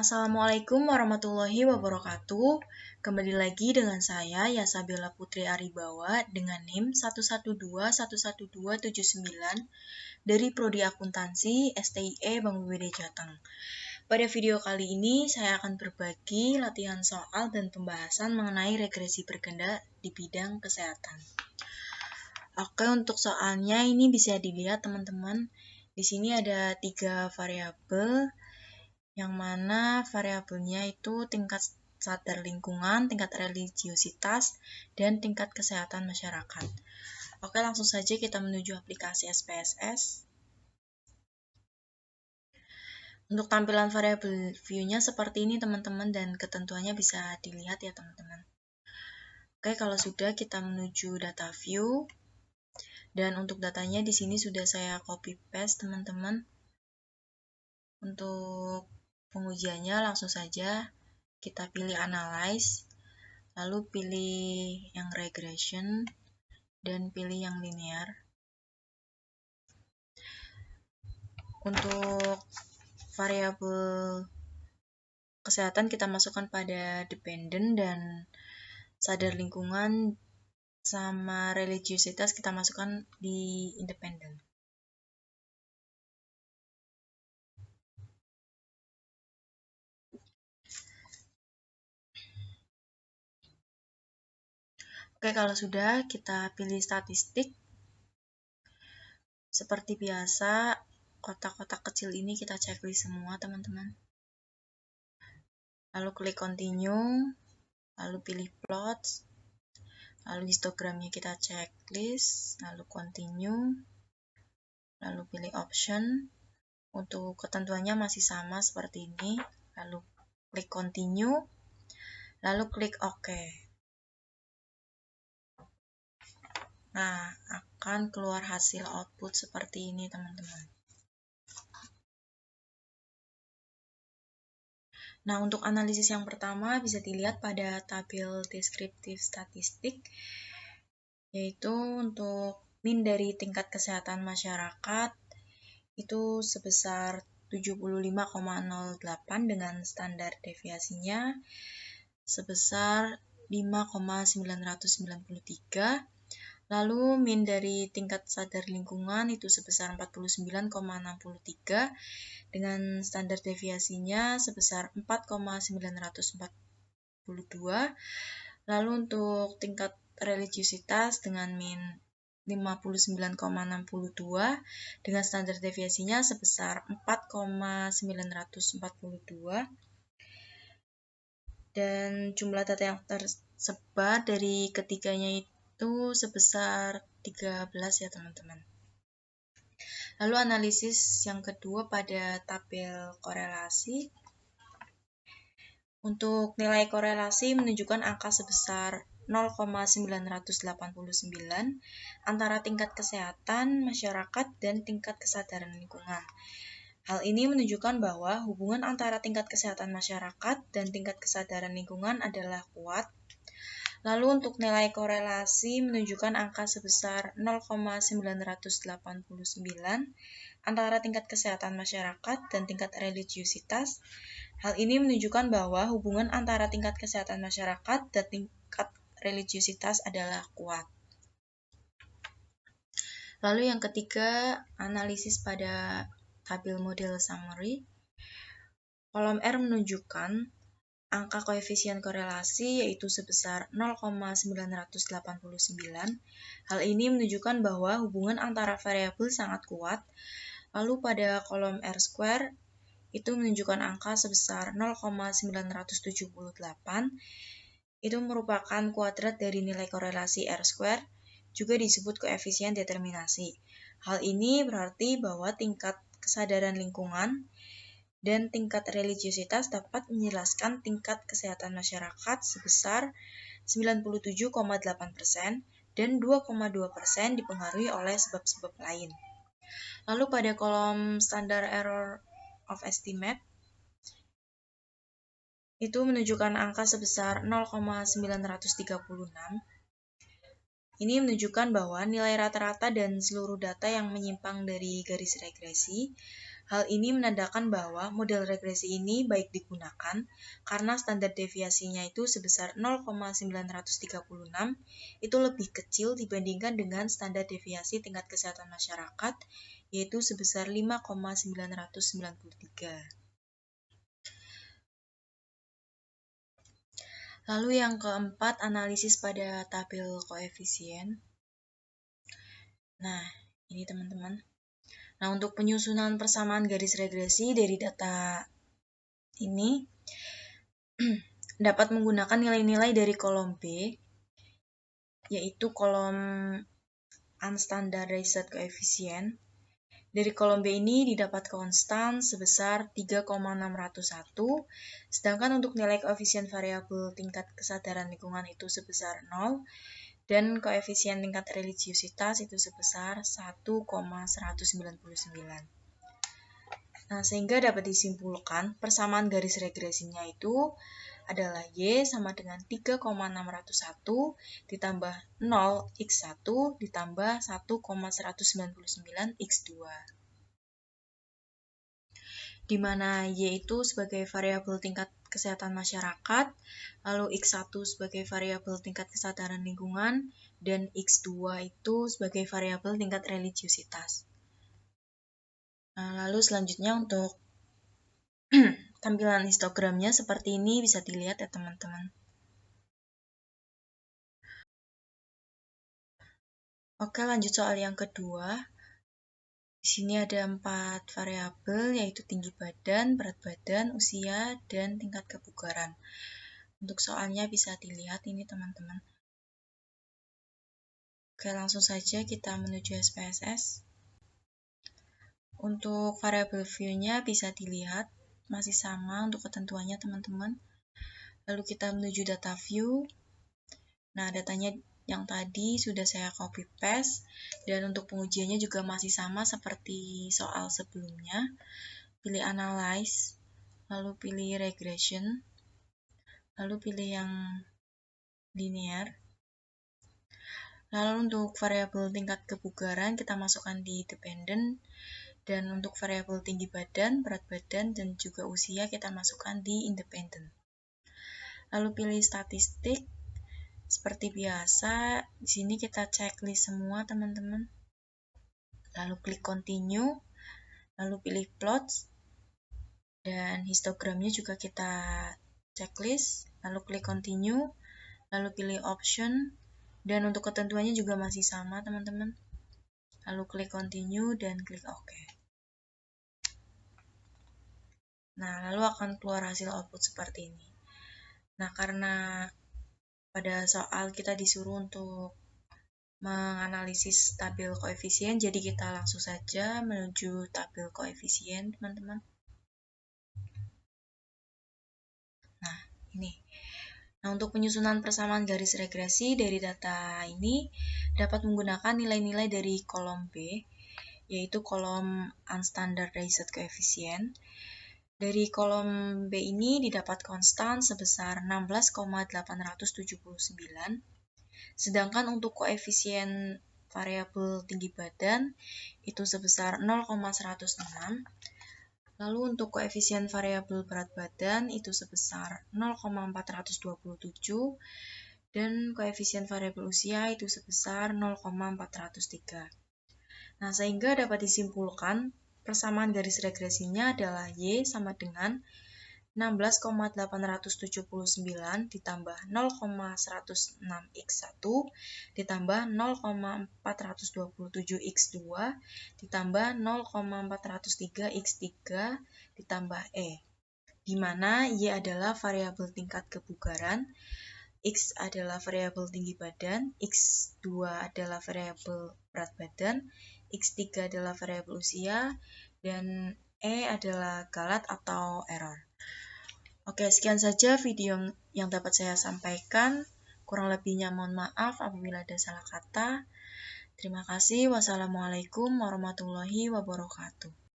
Assalamualaikum warahmatullahi wabarakatuh. Kembali lagi dengan saya Yasabella Putri Aribawa dengan NIM 112111279 dari Prodi Akuntansi STIE Bank BPD Jateng. Pada video kali ini saya akan berbagi latihan soal dan pembahasan mengenai regresi berganda di bidang kesehatan. Oke, untuk soalnya ini bisa dilihat teman-teman. Di sini ada 3 variabel, yang mana variabelnya itu tingkat sadar lingkungan, tingkat religiositas, dan tingkat kesehatan masyarakat. Oke, langsung saja kita menuju aplikasi SPSS. Untuk tampilan variabel view-nya seperti ini teman-teman, dan ketentuannya bisa dilihat ya teman-teman. Oke, kalau sudah kita menuju data view, dan untuk datanya di sini sudah saya copy paste teman-teman. Untuk pengujiannya langsung saja kita pilih analyze, lalu pilih yang regression, dan pilih yang linear. Untuk variabel kesehatan kita masukkan pada dependent, dan sadar lingkungan sama religiositas kita masukkan di independent. Oke, kalau sudah kita pilih statistik. Seperti biasa, kotak-kotak kecil ini kita checklist semua teman-teman. Lalu klik continue, lalu pilih plots, lalu histogramnya kita checklist, lalu continue, lalu pilih option. Untuk ketentuannya masih sama seperti ini, lalu klik continue, lalu klik OK. Nah, akan keluar hasil output seperti ini teman-teman. Nah, untuk analisis yang pertama bisa dilihat pada tabel deskriptif statistik, yaitu untuk min dari tingkat kesehatan masyarakat itu sebesar 75,08 dengan standar deviasinya sebesar 5,993. Lalu min dari tingkat sadar lingkungan itu sebesar 49,63 dengan standar deviasinya sebesar 4,942. Lalu untuk tingkat religiositas dengan min 59,62 dengan standar deviasinya sebesar 4,942. Dan jumlah data yang tersebar dari ketiganya itu sebesar 13 ya teman-teman. Lalu analisis yang kedua pada tabel korelasi. Untuk nilai korelasi menunjukkan angka sebesar 0,989 antara tingkat kesehatan masyarakat dan tingkat kesadaran lingkungan. Hal ini menunjukkan bahwa hubungan antara tingkat kesehatan masyarakat dan tingkat kesadaran lingkungan adalah kuat. Lalu untuk nilai korelasi menunjukkan angka sebesar 0,989 antara tingkat kesehatan masyarakat dan tingkat religiositas. Hal ini menunjukkan bahwa hubungan antara tingkat kesehatan masyarakat dan tingkat religiositas adalah kuat. Lalu yang ketiga, analisis pada tabel model summary. Kolom R menunjukkan angka koefisien korelasi yaitu sebesar 0,989. Hal ini menunjukkan bahwa hubungan antara variabel sangat kuat. Lalu pada kolom R square itu menunjukkan angka sebesar 0,978. Itu merupakan kuadrat dari nilai korelasi R square, juga disebut koefisien determinasi. Hal ini berarti bahwa tingkat kesadaran lingkungan dan tingkat religiositas dapat menjelaskan tingkat kesehatan masyarakat sebesar 97,8% dan 2,2% dipengaruhi oleh sebab-sebab lain. Lalu pada kolom standar error of estimate itu menunjukkan angka sebesar 0,936. Ini menunjukkan bahwa nilai rata-rata dan seluruh data yang menyimpang dari garis regresi. Hal ini menandakan bahwa model regresi ini baik digunakan karena standar deviasinya itu sebesar 0,936 itu lebih kecil dibandingkan dengan standar deviasi tingkat kesehatan masyarakat yaitu sebesar 5,993. Lalu yang keempat, analisis pada tabel koefisien. Nah, ini teman-teman. Nah, untuk penyusunan persamaan garis regresi dari data ini dapat menggunakan nilai-nilai dari kolom B, yaitu kolom unstandardized coefficient. Dari kolom B ini didapat konstan sebesar 3,601, sedangkan untuk nilai koefisien variabel tingkat kesadaran lingkungan itu sebesar 0, dan koefisien tingkat religiusitas itu sebesar 1,199. Nah, sehingga dapat disimpulkan persamaan garis regresinya itu adalah Y sama dengan 3,601 ditambah 0 X1 ditambah 1,199 X2. Di mana Y itu sebagai variabel tingkat kesehatan masyarakat, lalu X1 sebagai variabel tingkat kesadaran lingkungan, dan X2 itu sebagai variabel tingkat religiusitas. Nah, lalu selanjutnya untuk tampilan histogramnya seperti ini bisa dilihat ya teman-teman. Oke, lanjut soal yang kedua. Di sini ada 4 variabel yaitu tinggi badan, berat badan, usia, dan tingkat kebugaran. Untuk soalnya bisa dilihat ini teman-teman. Oke, langsung saja kita menuju SPSS. Untuk variabel view-nya bisa dilihat masih sama untuk ketentuannya teman-teman. Lalu kita menuju data view. Nah, datanya yang tadi sudah saya copy paste dan untuk pengujiannya juga masih sama seperti soal sebelumnya. Pilih analyze, lalu pilih regression, lalu pilih yang linear. Lalu untuk variabel tingkat kebugaran kita masukkan di dependent, dan untuk variabel tinggi badan, berat badan, dan juga usia kita masukkan di independent. Lalu pilih statistik. Seperti biasa, di sini kita checklist semua teman-teman. Lalu klik continue, lalu pilih plots, dan histogramnya juga kita checklist, lalu klik continue, lalu pilih option, dan untuk ketentuannya juga masih sama teman-teman. Lalu klik continue dan klik OK. Nah, lalu akan keluar hasil output seperti ini. Nah, karena pada soal kita disuruh untuk menganalisis tabel koefisien, jadi kita langsung saja menuju tabel koefisien, teman-teman. Nah, ini. Nah, untuk penyusunan persamaan garis regresi dari data ini dapat menggunakan nilai-nilai dari kolom B, yaitu kolom unstandardized coefficient. Dari kolom B ini didapat konstan sebesar 16,879, sedangkan untuk koefisien variabel tinggi badan itu sebesar 0,106. Lalu untuk koefisien variabel berat badan itu sebesar 0,427 dan koefisien variabel usia itu sebesar 0,403. Nah, sehingga dapat disimpulkan persamaan garis regresinya adalah Y sama dengan 16,879 ditambah 0,106x1 ditambah 0,427x2 ditambah 0,403x3 ditambah E, di mana Y adalah variabel tingkat kebugaran, X adalah variabel tinggi badan, X2 adalah variabel berat badan, X3 adalah variabel usia, dan E adalah galat atau error. Oke, sekian saja video yang dapat saya sampaikan. Kurang lebihnya mohon maaf apabila ada salah kata. Terima kasih. Wassalamualaikum warahmatullahi wabarakatuh.